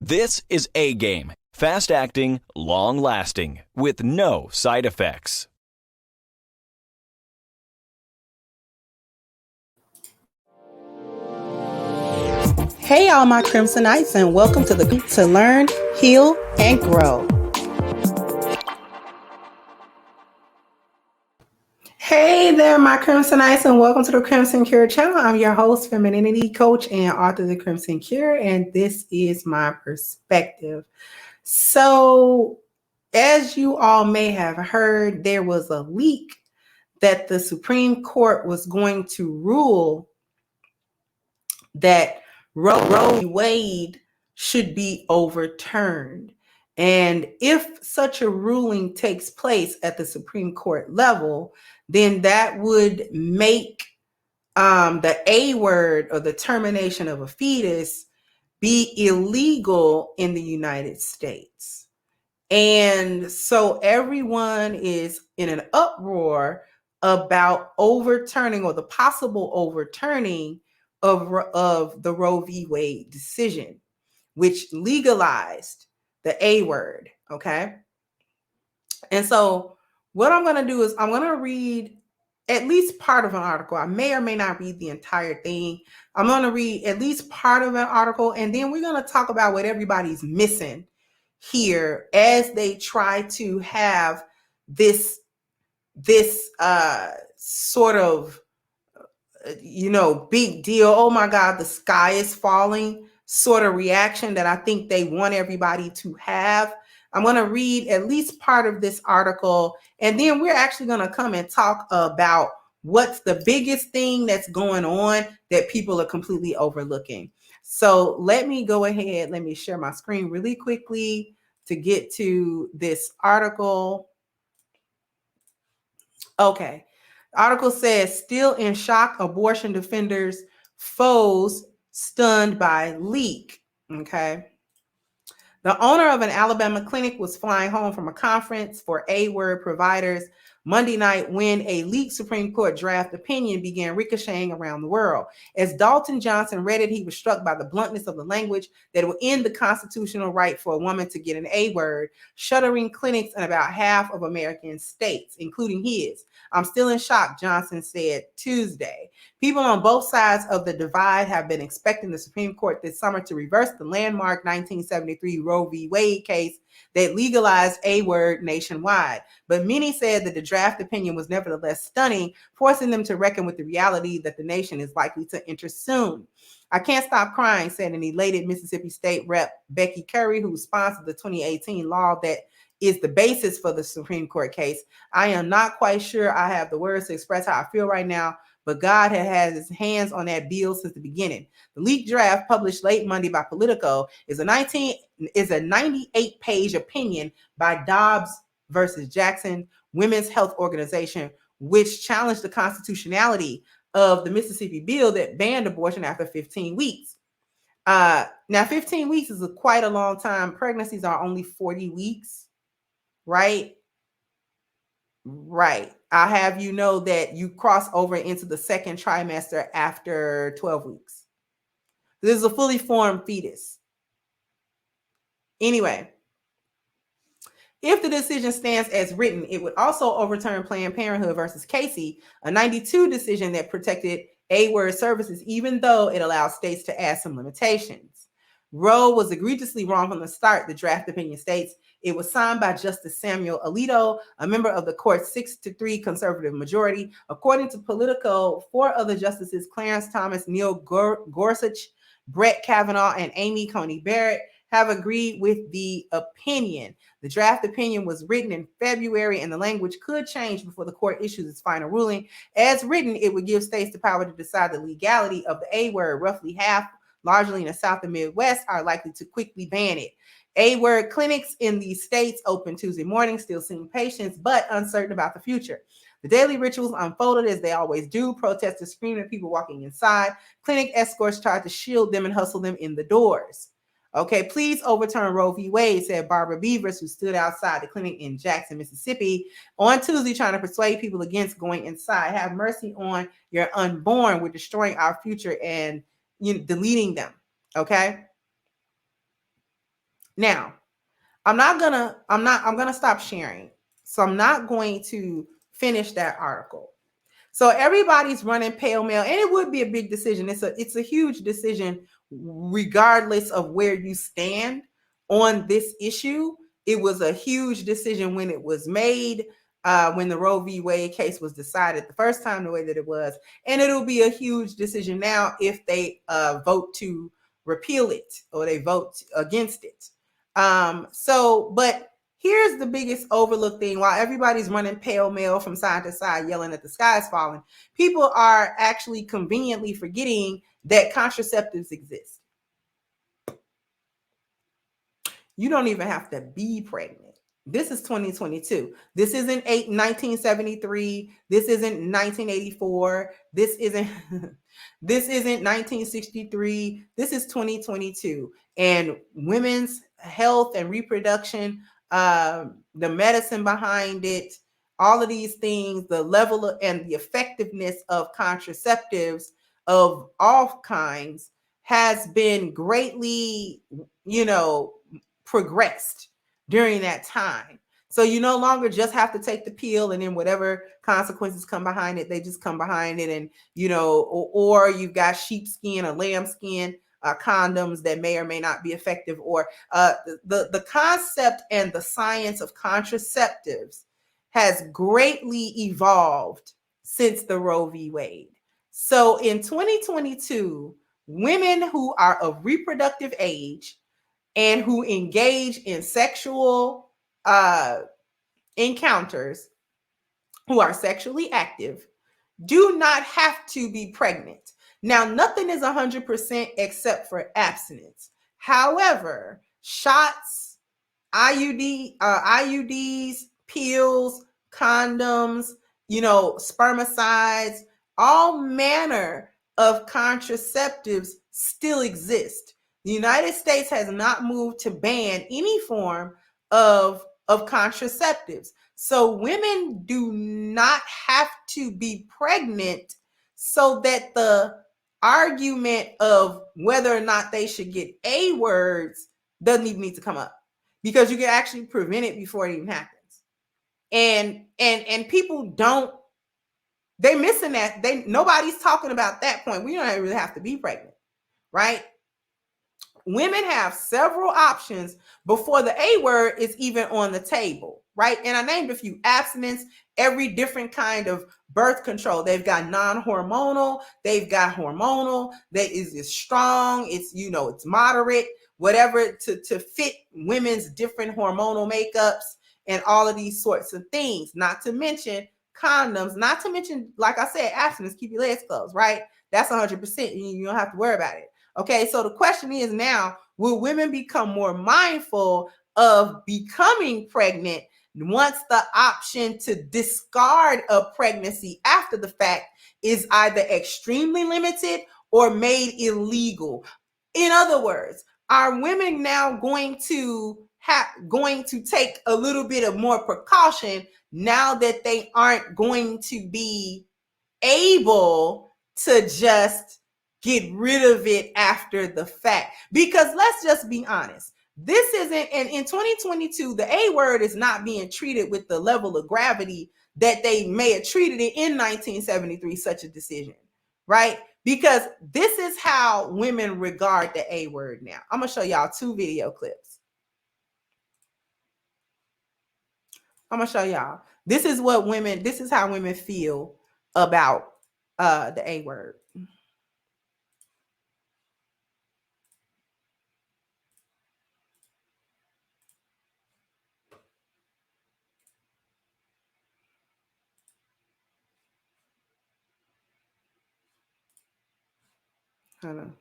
This is A-Game, fast-acting, long-lasting, with no side effects. Hey, all my Crimsonites, and welcome to the to Learn, Heal, and Grow. Hey there, my Crimsonites, and welcome to the Crimson Cure channel. I'm your host, femininity coach, and author of the Crimson Cure, and this is my perspective. So, as you all may have heard, there was a leak that the Supreme Court was going to rule that Roe v. Wade should be overturned. And if such a ruling takes place at the Supreme Court level, then that would make the A word, or the termination of a fetus, be illegal in the United States. And so everyone is in an uproar about overturning, or the possible overturning of the Roe v. Wade decision, which legalized the A word. Okay. And so what I'm going to do is I'm going to read at least part of an article. I may or may not read the entire thing. I'm going to read at least part of an article, and then we're going to talk about what everybody's missing here as they try to have this sort of big deal, oh my God, the sky is falling sort of reaction that I think they want everybody to have. I'm going to read at least part of this article, and then we're actually going to come and talk about what's the biggest thing that's going on that people are completely overlooking. So let me go ahead. Let me share my screen really quickly to get to this article. Okay. Article says, still in shock, abortion defenders, foes stunned by leak. Okay. The owner of an Alabama clinic was flying home from a conference for A-word providers Monday night when a leaked Supreme Court draft opinion began ricocheting around the world. As Dalton Johnson read it, he was struck by the bluntness of the language that will end the constitutional right for a woman to get an A-word, shuttering clinics in about half of American states, including his. I'm still in shock, Johnson said Tuesday. People on both sides of the divide have been expecting the Supreme Court this summer to reverse the landmark 1973 Roe v. Wade case that legalized A-word nationwide. But many said that the draft opinion was nevertheless stunning, forcing them to reckon with the reality that the nation is likely to enter soon. I can't stop crying, said an elated Mississippi State Rep Becky Curry, who sponsored the 2018 law that is the basis for the Supreme Court case. I am not quite sure I have the words to express how I feel right now, but God has his hands on that bill since the beginning. The leaked draft, published late Monday by Politico, is a 98-page opinion by Dobbs versus Jackson Women's Health Organization, which challenged the constitutionality of the Mississippi bill that banned abortion after 15 weeks. Now, 15 weeks is quite a long time. Pregnancies are only 40 weeks, right? Right. I have you know that you cross over into the second trimester after 12 weeks. This is a fully formed fetus. Anyway, if the decision stands as written, it would also overturn Planned Parenthood versus Casey, a 92 decision that protected A-word services, even though it allowed states to add some limitations. Roe was egregiously wrong from the start, the draft opinion states. It was signed by Justice Samuel Alito, a member of the court's 6-3 conservative majority. According to Politico, 4 other justices, Clarence Thomas, Neil Gorsuch, Brett Kavanaugh, and Amy Coney Barrett, have agreed with the opinion. The draft opinion was written in February, and the language could change before the court issues its final ruling. As written, it would give states the power to decide the legality of the A-word. Roughly half, largely in the South and Midwest, are likely to quickly ban it. A-word clinics in these states open Tuesday morning, still seeing patients, but uncertain about the future. The daily rituals unfolded as they always do. Protesters screamed at people walking inside. Clinic escorts tried to shield them and hustle them in the doors. Okay, please overturn Roe v. Wade, said Barbara Beavers, who stood outside the clinic in Jackson, Mississippi, on Tuesday trying to persuade people against going inside. Have mercy on your unborn. We're destroying our future and deleting them. Okay. Now, I'm gonna stop sharing. So I'm not going to finish that article. So everybody's running pale mail, and it would be a big decision. It's a huge decision, regardless of where you stand on this issue. It was a huge decision when it was made, when the Roe v. Wade case was decided the first time the way that it was, and it'll be a huge decision now if they vote to repeal it or they vote against it. But here's the biggest overlooked thing. While everybody's running pale mail from side to side, yelling at the sky's falling, people are actually conveniently forgetting that contraceptives exist. You don't even have to be pregnant. This is 2022. This isn't 1973. This isn't 1984. This isn't this isn't 1963. This is 2022. And women's health and reproduction, the medicine behind it, all of these things, the level of, and the effectiveness of contraceptives of all kinds has been greatly, progressed during that time. So you no longer just have to take the pill and then whatever consequences come behind it, they just come behind it. And, or you've got sheepskin or lambskin condoms that may or may not be effective, or the concept and the science of contraceptives has greatly evolved since the Roe v. Wade. So in 2022, women who are of reproductive age and who engage in sexual encounters, who are sexually active, do not have to be pregnant. Now, nothing is 100% except for abstinence. However, shots, IUDs, pills, condoms, spermicides, all manner of contraceptives still exist. The United States has not moved to ban any form of contraceptives. So women do not have to be pregnant so that the argument of whether or not they should get A words doesn't even need to come up, because you can actually prevent it before it even happens. And people they're missing that. Nobody's talking about that point. We don't really have to be pregnant, right? Women have several options before the A word is even on the table, right? And I named a few: abstinence, every different kind of birth control. They've got non-hormonal, they've got hormonal, that is strong, it's, it's moderate, whatever to fit women's different hormonal makeups and all of these sorts of things. Not to mention condoms, not to mention, like I said, abstinence, keep your legs closed, right? That's 100%. You don't have to worry about it. Okay, so the question is now, will women become more mindful of becoming pregnant once the option to discard a pregnancy after the fact is either extremely limited or made illegal? In other words, are women now going to take a little bit of more precaution now that they aren't going to be able to just get rid of it after the fact? Because let's just be honest, this isn't, and in 2022, the A word is not being treated with the level of gravity that they may have treated it in 1973, such a decision, right? Because this is how women regard the A word now. I'm gonna show y'all two video clips. I'm gonna show y'all. This is how women feel about the A word. Hold on.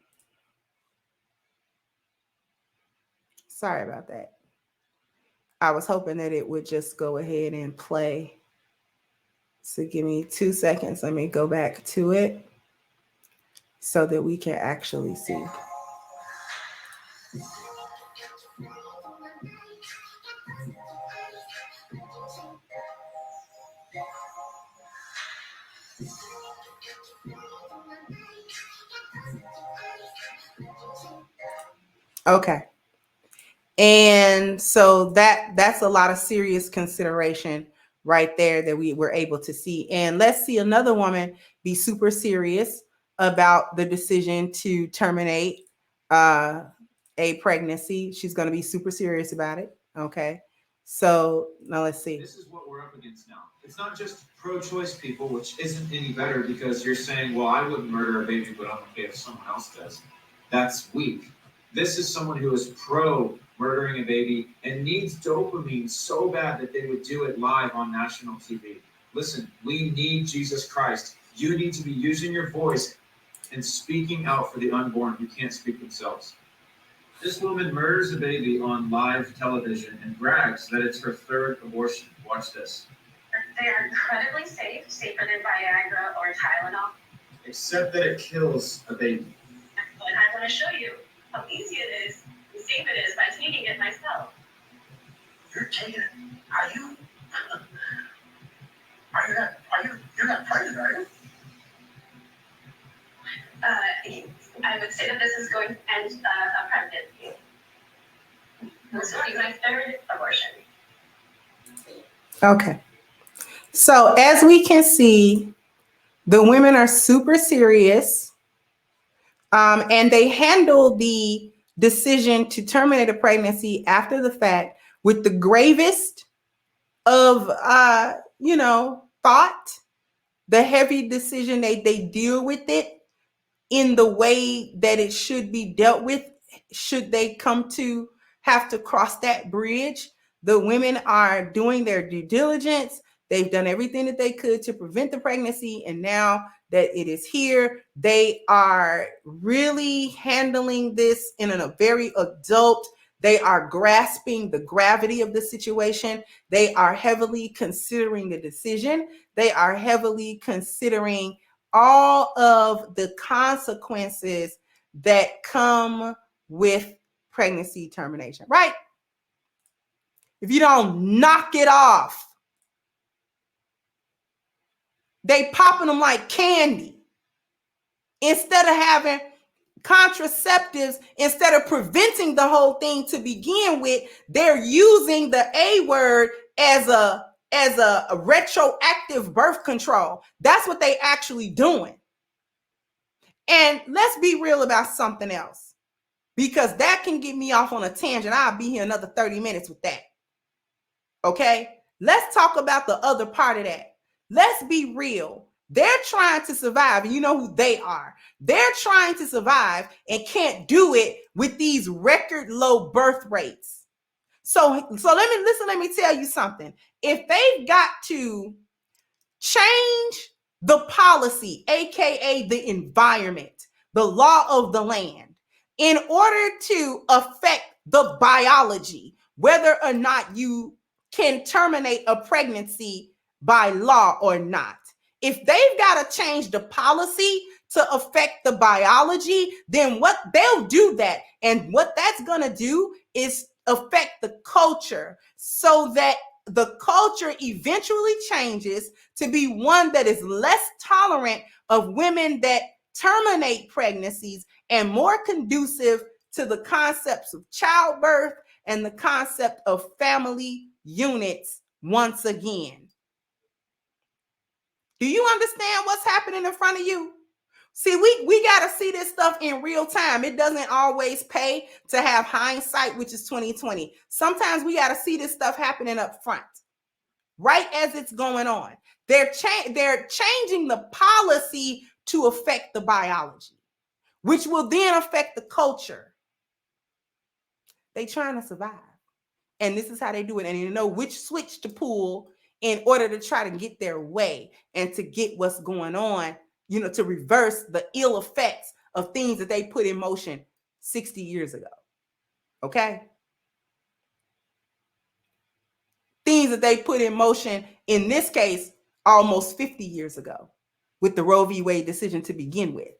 Sorry about that. I was hoping that it would just go ahead and play. So give me 2 seconds. Let me go back to it so that we can actually see. Okay. And so that's a lot of serious consideration right there that we were able to see. And let's see another woman be super serious about the decision to terminate a pregnancy. She's going to be super serious about it. Okay. So now let's see. This is what we're up against now. It's not just pro-choice people, which isn't any better because you're saying, well, I wouldn't murder a baby, but I'm okay if someone else does. That's weak. This is someone who is pro-murdering a baby and needs dopamine so bad that they would do it live on national TV. Listen, we need Jesus Christ. You need to be using your voice and speaking out for the unborn who can't speak themselves. This woman murders a baby on live television and brags that it's her third abortion. Watch this. They are incredibly safe, safer than Viagra or Tylenol. Except that it kills a baby. But I want to show you how easy it is, and safe it is by taking it myself. You're taking it? You're not pregnant, are you? I would say that this is going to end a pregnancy. This will be my third abortion. Okay. So as we can see, the women are super serious, and they handle the decision to terminate a pregnancy after the fact with the gravest of, thought, the heavy decision. They deal with it in the way that it should be dealt with should they come to have to cross that bridge. The women are doing their due diligence. They've done everything that they could to prevent the pregnancy. And now that it is here, they are really handling this in a very adult. They are grasping the gravity of the situation. They are heavily considering the decision. They are heavily considering all of the consequences that come with pregnancy termination, right? If you don't knock it off, they popping them like candy. Instead of having contraceptives, instead of preventing the whole thing to begin with, they're using the A word as a retroactive birth control. That's what they actually doing. And let's be real about something else, because that can get me off on a tangent. I'll be here another 30 minutes with that. Okay, let's talk about the other part of that. Let's be real. They're trying to survive, and you know who they are. They're trying to survive and can't do it with these record low birth rates. So let me tell you something. If they've got to change the policy, aka the environment, the law of the land, in order to affect the biology, whether or not you can terminate a pregnancy by law or not. If they've got to change the policy to affect the biology, then what they'll do that. And what that's going to do is affect the culture, so that the culture eventually changes to be one that is less tolerant of women that terminate pregnancies and more conducive to the concepts of childbirth and the concept of family units once again. Do you understand what's happening in front of you? See, we got to see this stuff in real time. It doesn't always pay to have hindsight, which is 2020. Sometimes we got to see this stuff happening up front, right as it's going on. They're changing the policy to affect the biology, which will then affect the culture. They're trying to survive. And this is how they do it. And you know which switch to pull in order to try to get their way and to get what's going on, to reverse the ill effects of things that they put in motion 60 years ago. Okay? Things that they put in motion, in this case, almost 50 years ago, with the Roe v. Wade decision to begin with.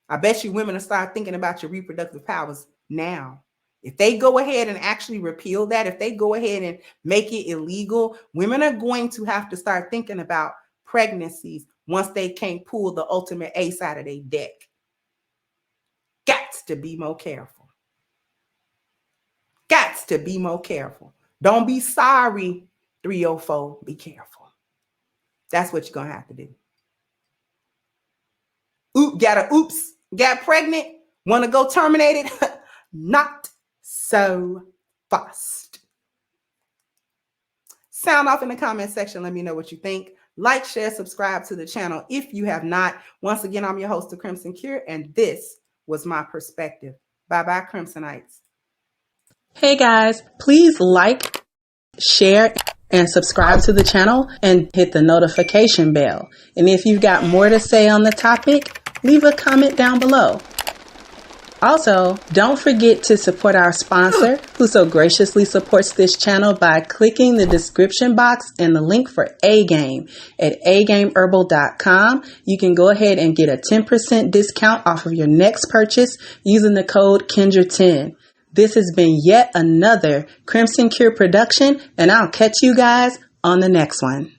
I bet you women will start thinking about your reproductive powers now. If they go ahead and actually repeal that, if they go ahead and make it illegal, women are going to have to start thinking about pregnancies once they can't pull the ultimate ace out of their deck. Got to be more careful. Got to be more careful. Don't be sorry, 304. Be careful. That's what you're going to have to do. Oops, got pregnant, want to go terminate it? Not so fast. Sound off in the comment section. Let me know what you think. Like, share, subscribe to the channel if you have not. Once again, I'm your host, The Crimson Cure, and this was my perspective. Bye-bye, Crimsonites. Hey guys, please like, share, and subscribe to the channel and hit the notification bell. And if you've got more to say on the topic, leave a comment down below. Also, don't forget to support our sponsor who so graciously supports this channel by clicking the description box and the link for A-Game at agameherbal.com. You can go ahead and get a 10% discount off of your next purchase using the code Kendra10. This has been yet another Crimson Cure production, and I'll catch you guys on the next one.